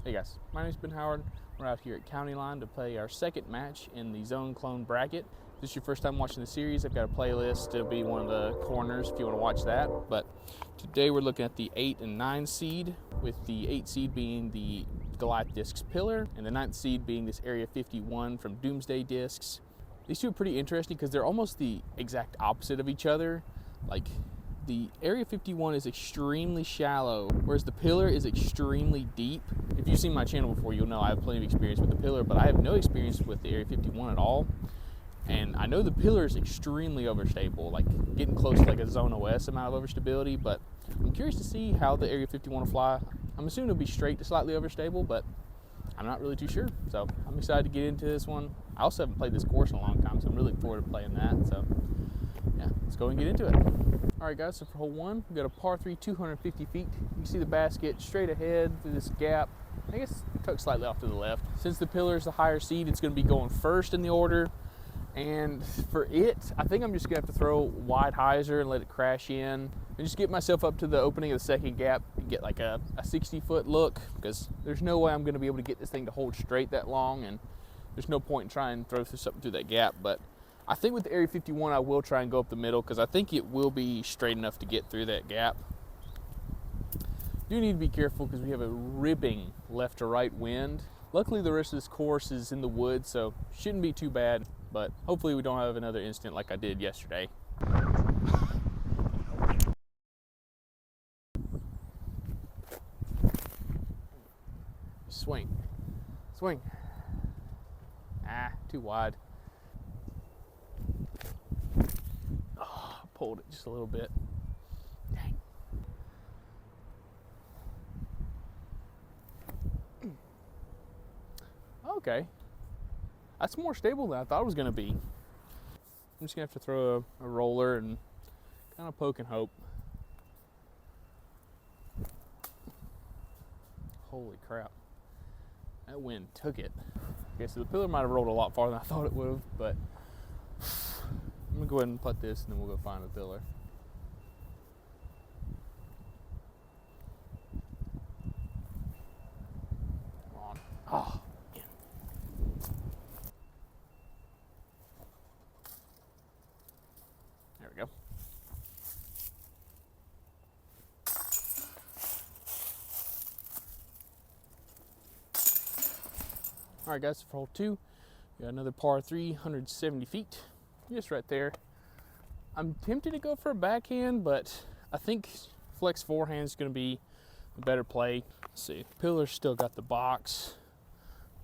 Hey guys, my name's Ben Howard. We're out here at County Line to play our second match in the Zone Clone bracket. If this is your first time watching the series, I've got a playlist. It'll be one of the corners if you want to watch that. But today we're looking at the 8 and 9 seed, with the 8 seed being the Goliath Discs Pillar, and the 9th seed being this Area 51 from Doomsday Discs. These two are pretty interesting because they're almost the exact opposite of each other. Like, the Area 51 is extremely shallow, whereas the Pillar is extremely deep. If you've seen my channel before, you'll know I have plenty of experience with the Pillar, but I have no experience with the Area 51 at all. And I know the Pillar is extremely overstable, like getting close to like a Zone OS amount of overstability, but I'm curious to see how the Area 51 will fly. I'm assuming it'll be straight to slightly overstable, but I'm not really too sure. So I'm excited to get into this one. I also haven't played this course in a long time, so I'm really looking forward to playing that. So yeah, let's go and get into it. All right guys, so for hole 1, we've got a par 3, 250 feet. You can see the basket straight ahead through this gap. I guess tucked slightly off to the left. Since the Pillar is the higher seed, it's going to be going first in the order. And for it, I think I'm just going to have to throw wide hyzer and let it crash in. And just get myself up to the opening of the second gap and get like a 60-foot look, because there's no way I'm going to be able to get this thing to hold straight that long, and there's no point in trying to throw something through that gap. But I think with the Area 51, I will try and go up the middle, because I think it will be straight enough to get through that gap. Do need to be careful because we have a ripping left to right wind. Luckily, the rest of this course is in the woods, so shouldn't be too bad, but hopefully we don't have another incident like I did yesterday. Swing. Swing. Ah, too wide. Oh, pulled it just a little bit. Dang. Okay. That's more stable than I thought it was going to be. I'm just going to have to throw a roller and kind of poke and hope. Holy crap. That wind took it. Okay, so the Pillar might have rolled a lot farther than I thought it would have, but I'm going to go ahead and putt this, and then we'll go find the Pillar. Come on. Oh. There we go. All right, guys, for hole 2, we got another par 3, 170 feet, just right there. I'm tempted to go for a backhand, but I think flex forehand is going to be a better play. Let's see, Pillar's still got the box.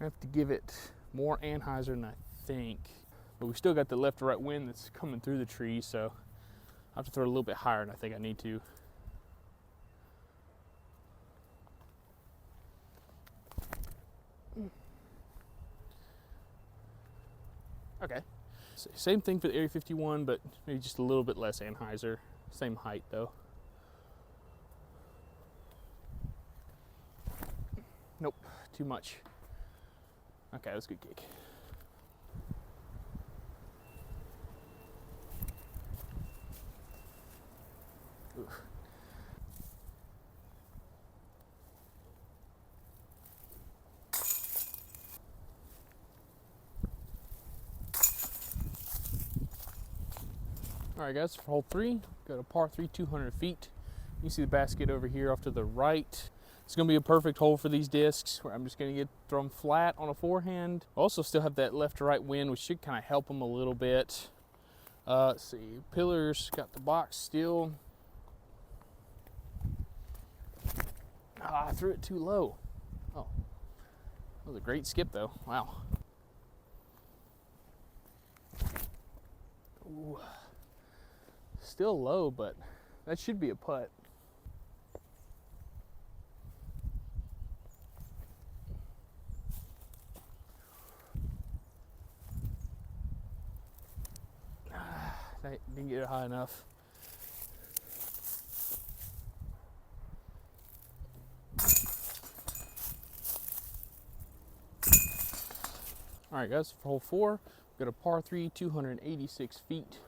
I have to give it more anhyzer than I think, but we still got the left to right wind that's coming through the trees, so I have to throw it a little bit higher than I think I need to. Okay, so same thing for the Area 51, but maybe just a little bit less anhyzer. Same height though. Nope, too much. Okay, that's a good kick. Oof. All right, guys, for hole 3, got a par 3, 200 feet. You can see the basket over here off to the right. It's going to be a perfect hole for these discs, where I'm just going to throw them flat on a forehand. Also still have that left to right wind, which should kind of help them a little bit. Let's see, Pillar's got the box still. Ah, I threw it too low. Oh, that was a great skip though, wow. Ooh. Still low, but that should be a putt. I didn't get it high enough. All right, guys, for hole 4, we've got a par 3, 286 feet.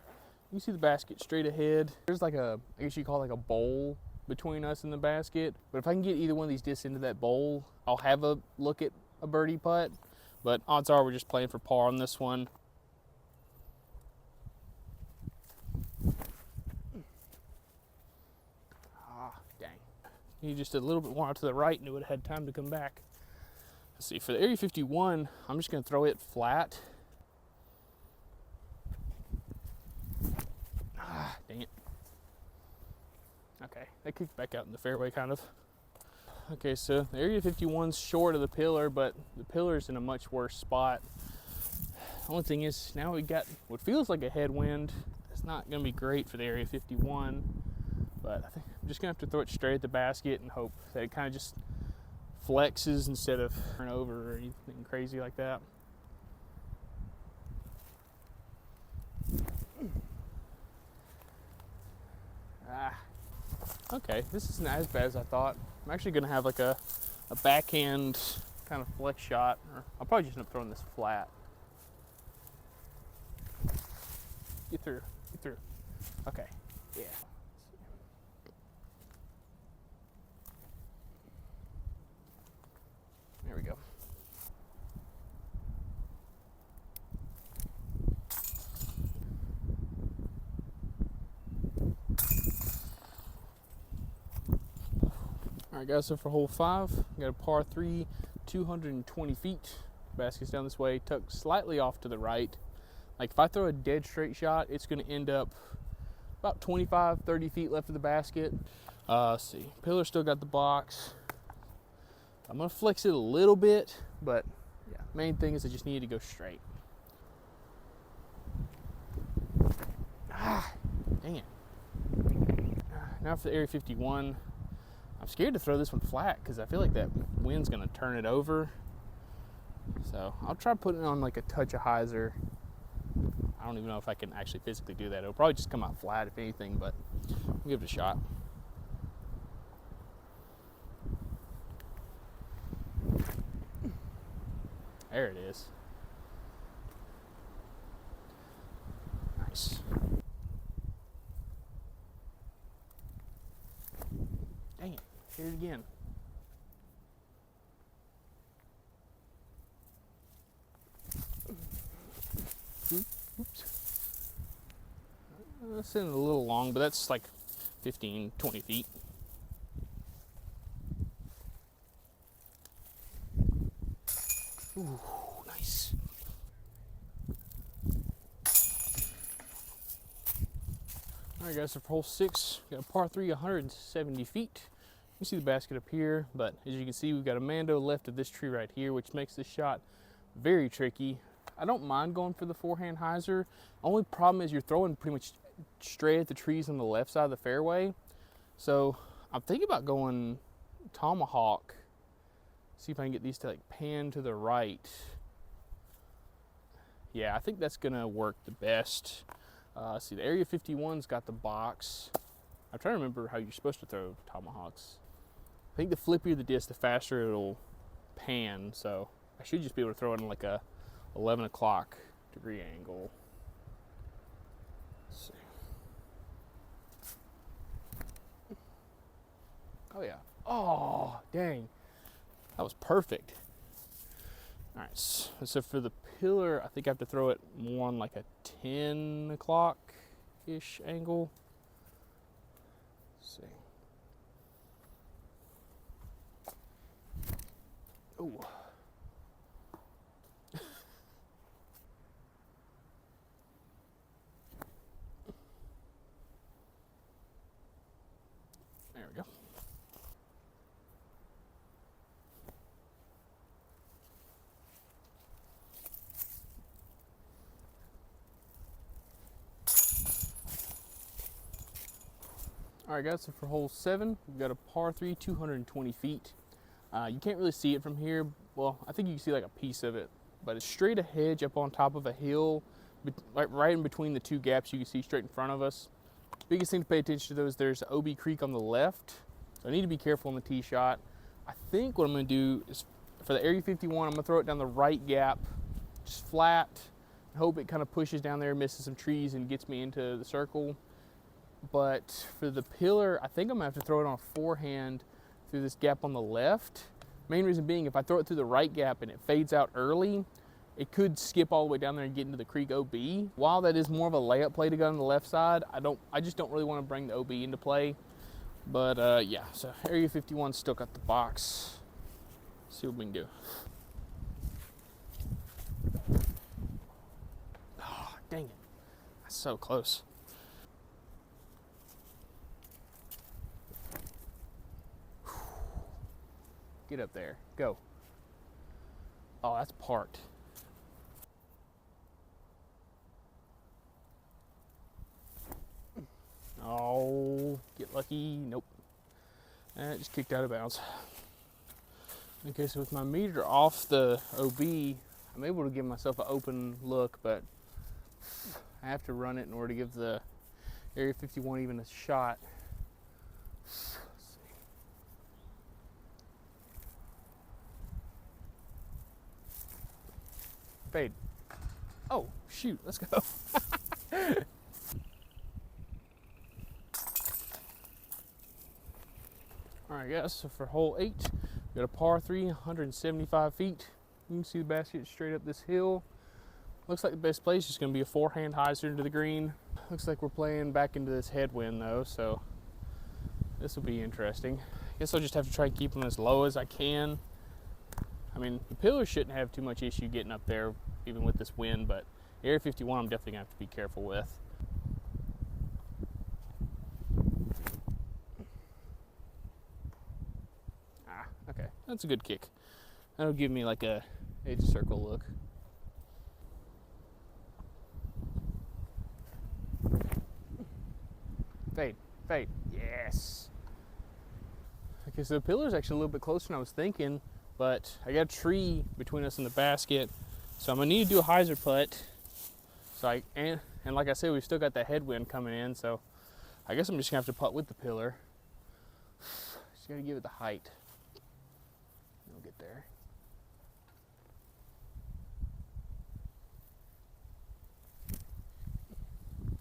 You can see the basket straight ahead. There's like a, I guess you call it like a bowl between us and the basket. But if I can get either one of these discs into that bowl, I'll have a look at a birdie putt. But odds are we're just playing for par on this one. Dang. He just a little bit more out to the right and it would have had time to come back. Let's see, for the Area 51, I'm just going to throw it flat. Dang it. Okay, that kicked back out in the fairway kind of. Okay, so the Area 51's short of the pillar, but the pillar's in a much worse spot. The only thing is, now we got what feels like a headwind. It's not going to be great for the Area 51, but I think I'm just going to have to throw it straight at the basket and hope that it kind of just flexes instead of turn over or anything crazy like that. Okay, this isn't as bad as I thought. I'm actually going to have like a backhand kind of flex shot, or I'll probably just end up throwing this flat. Get through, get through. Okay, yeah. There we go. Alright guys, so for hole 5, we got a par 3, 220 feet. Basket's down this way, tucked slightly off to the right. Like if I throw a dead straight shot, it's going to end up about 25, 30 feet left of the basket. Let's see, pillar still got the box. I'm going to flex it a little bit, but yeah, main thing is I just need to go straight. Dang it. Now for the Area 51. I'm scared to throw this one flat because I feel like that wind's going to turn it over. So I'll try putting it on like a touch of hyzer. I don't even know if I can actually physically do that. It'll probably just come out flat if anything, but I'll give it a shot. There it is. Nice. Dang it. Hit it again. Oops. That's in a little long, but that's like 15, 20 feet. Ooh, nice. Alright guys, so for hole 6, we got a par 3, 170 feet. You see the basket up here, but as you can see, we've got a Mando left of this tree right here, which makes this shot very tricky. I don't mind going for the forehand hyzer. Only problem is you're throwing pretty much straight at the trees on the left side of the fairway. So I'm thinking about going tomahawk. See if I can get these to like pan to the right. Yeah, I think that's gonna work the best. See, the Area 51's got the box. I'm trying to remember how you're supposed to throw tomahawks. I think the flippier the disc, the faster it'll pan. So I should just be able to throw it in like a 11 o'clock degree angle. Let's see. Oh yeah. Oh, dang. That was perfect. All right, so for the pillar, I think I have to throw it more on like a 10 o'clock-ish angle. Let's see. Ooh. There we go. All right guys, so for hole 7, we've got a par 3, 220 feet. You can't really see it from here. Well, I think you can see like a piece of it, but it's straight ahead up on top of a hill, right in between the two gaps you can see straight in front of us. Biggest thing to pay attention to though is there's OB Creek on the left, so I need to be careful on the tee shot. I think what I'm going to do is for the Area 51, I'm going to throw it down the right gap, just flat, and hope it kind of pushes down there, misses some trees, and gets me into the circle. but for the pillar, I think I'm gonna have to throw it on a forehand through this gap on the left. Main reason being, if I throw it through the right gap and it fades out early, it could skip all the way down there and get into the creek OB. While that is more of a layup play to go on the left side, I just don't really want to bring the OB into play. But yeah, so Area 51 still got the box. See what we can do. Oh, dang it. That's so close. Get up there. Go. Oh, that's parked. Oh, get lucky. Nope. It just kicked out of bounds. Okay, so with my meter off the OB, I'm able to give myself an open look, but I have to run it in order to give the Area 51 even a shot. Let's see. Fade. Oh, shoot, let's go. All right, guys, so for hole 8, we got a par 3, 175 feet. You can see the basket straight up this hill. Looks like the best place is going to be a forehand hyzer into the green. Looks like we're playing back into this headwind though, so this will be interesting. I guess I'll just have to try and keep them as low as I can. I mean, the pillars shouldn't have too much issue getting up there, even with this wind, but Area 51 I'm definitely going to have to be careful with. Okay, that's a good kick. That'll give me like a edge circle look. Fade, fade, yes. Okay, so the pillar's actually a little bit closer than I was thinking, but I got a tree between us and the basket, so I'm gonna need to do a hyzer putt. So and like I said, we've still got that headwind coming in, so I guess I'm just gonna have to putt with the pillar. Just gotta give it the height. We'll get there.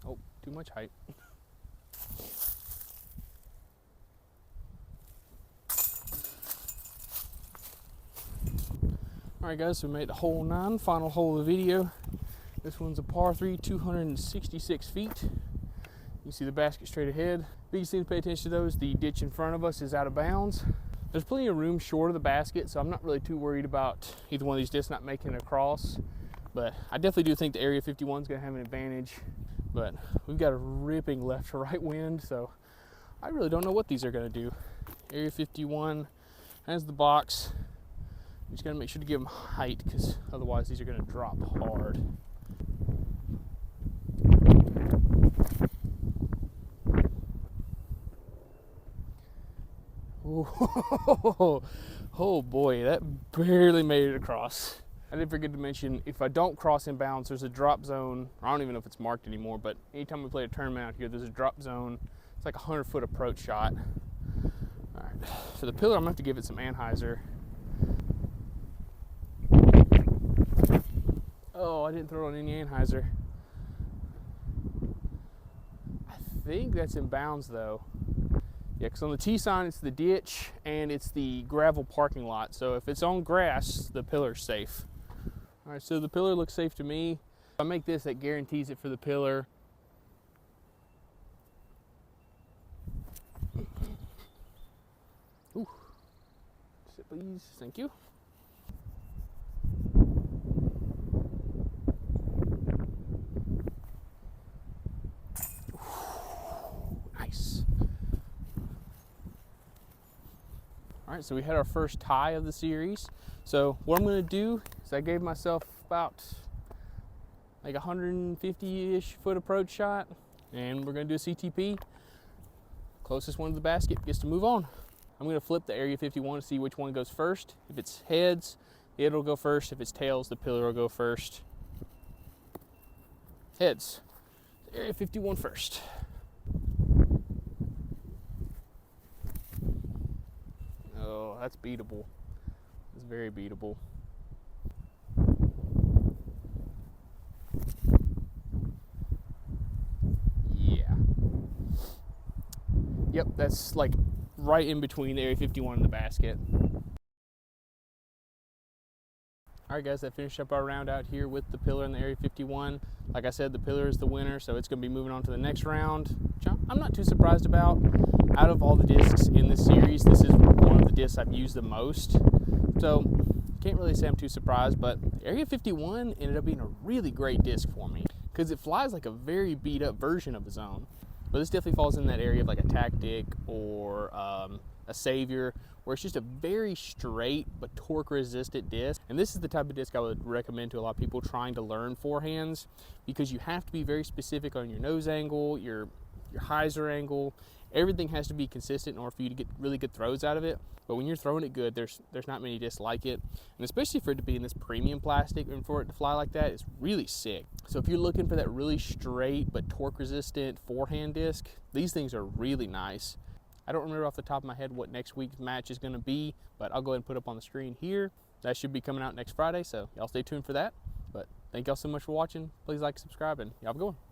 Oh, too much height. Alright guys, so we made it to hole 9, final hole of the video. This one's a par 3, 266 feet. You can see the basket straight ahead. Biggest thing to pay attention to though is the ditch in front of us is out of bounds. There's plenty of room short of the basket, so I'm not really too worried about either one of these discs not making it across. But I definitely do think the Area 51 is going to have an advantage. But we've got a ripping left to right wind, so I really don't know what these are going to do. Area 51 has the box. You just got to make sure to give them height, because otherwise these are going to drop hard. Oh boy, that barely made it across. I did forget to mention, if I don't cross in bounds, there's a drop zone. I don't even know if it's marked anymore, but anytime we play a tournament out here, there's a drop zone. It's like a 100-foot approach shot. All right, for the pillar, I'm gonna have to give it some anhyzer. Oh, I didn't throw on any anhyzer. I think that's in bounds though. Yeah, because on the T sign, it's the ditch and it's the gravel parking lot. So if it's on grass, the pillar's safe. All right, so the pillar looks safe to me. If I make this, that guarantees it for the pillar. Ooh. Sit, please. Thank you. Nice. All right, so we had our first tie of the series. So what I'm gonna do is I gave myself about like 150-ish foot approach shot, and we're gonna do a CTP. Closest one to the basket gets to move on. I'm gonna flip the Area 51 to see which one goes first. If it's heads, it'll go first. If it's tails, the pillar will go first. Heads, Area 51 first. Oh, that's beatable. It's very beatable. Yeah. Yep, that's like right in between the Area 51 and the basket. All right, guys, that finished up our round out here with the pillar in the Area 51. Like I said, the pillar is the winner, so it's going to be moving on to the next round, which I'm not too surprised about. Out of all the discs in this series, this is one of the discs I've used the most. So can't really say I'm too surprised, but Area 51 ended up being a really great disc for me because it flies like a very beat up version of a zone. But this definitely falls in that area of like a tactic or a savior, where it's just a very straight but torque resistant disc. And this is the type of disc I would recommend to a lot of people trying to learn forehands, because you have to be very specific on your nose angle, your hyzer angle. Everything has to be consistent in order for you to get really good throws out of it. But when you're throwing it good, there's not many discs like it. And especially for it to be in this premium plastic and for it to fly like that, it's really sick. So if you're looking for that really straight but torque resistant forehand disc, these things are really nice. I don't remember off the top of my head what next week's match is going to be, but I'll go ahead and put up on the screen here. That should be coming out next Friday, so y'all stay tuned for that. But thank y'all so much for watching. Please like, subscribe, and y'all have a good one.